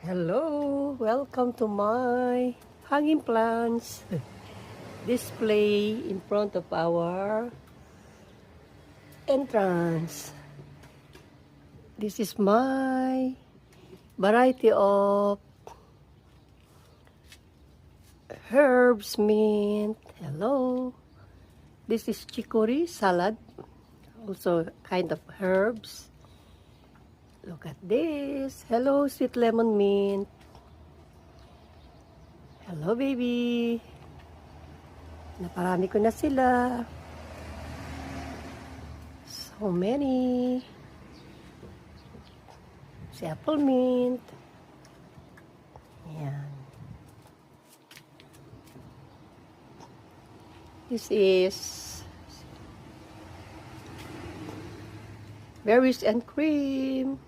Hello, welcome to my hanging plants display in front of our entrance. This is my variety of herbs mint. Hello, this is chicory salad, also kind of herbs. Look at this. Hello, sweet lemon mint. Hello, baby. Naparami ko na sila. So many. Si apple mint. Ayan. This is berries and cream.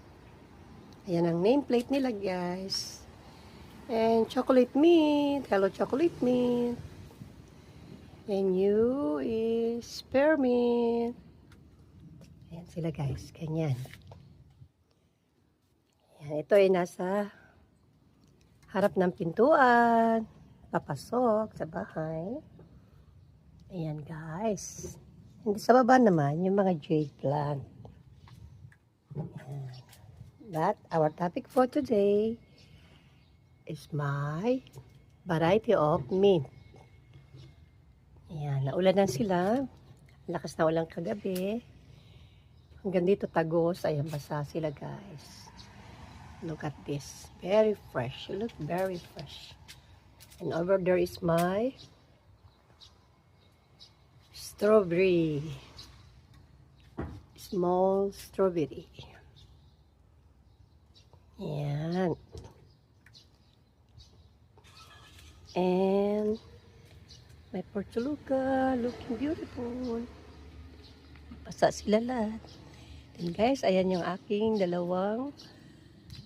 Ayan ang nameplate nila, guys. And chocolate mint. Hello, chocolate mint. And you is spearmint. Ayan sila, guys. Ganyan. Ayan, ito ay nasa harap ng pintuan. Papasok sa bahay. Ayan, guys. Hindi sa baba naman, yung mga jade plant. Ayan. But our topic for today is my variety of mint. Ayan, naulanan sila. Lakas na ulan kagabi. Hanggang dito tagos. Ayan, basa sila, guys. Look at this. Very fresh. Look very fresh. And over there is my strawberry. Small strawberry. Ayan. And my portulaca looking beautiful. Basa sila lahat. And guys, ayan yung aking dalawang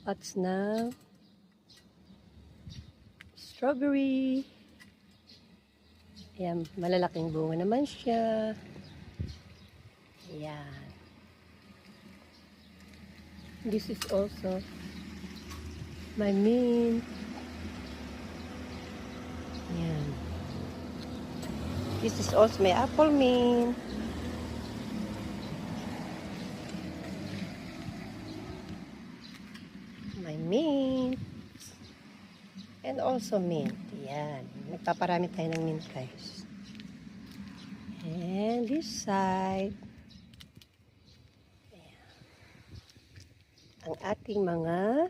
pots na strawberry. Ayan, malalaking bunga naman siya. Ayan. This is also my mint. Ayan. This is also my apple mint. My mint. And also mint. Ayan. Nagpaparami tayo ng mint, guys. And this side. Ayan. Ang ating mga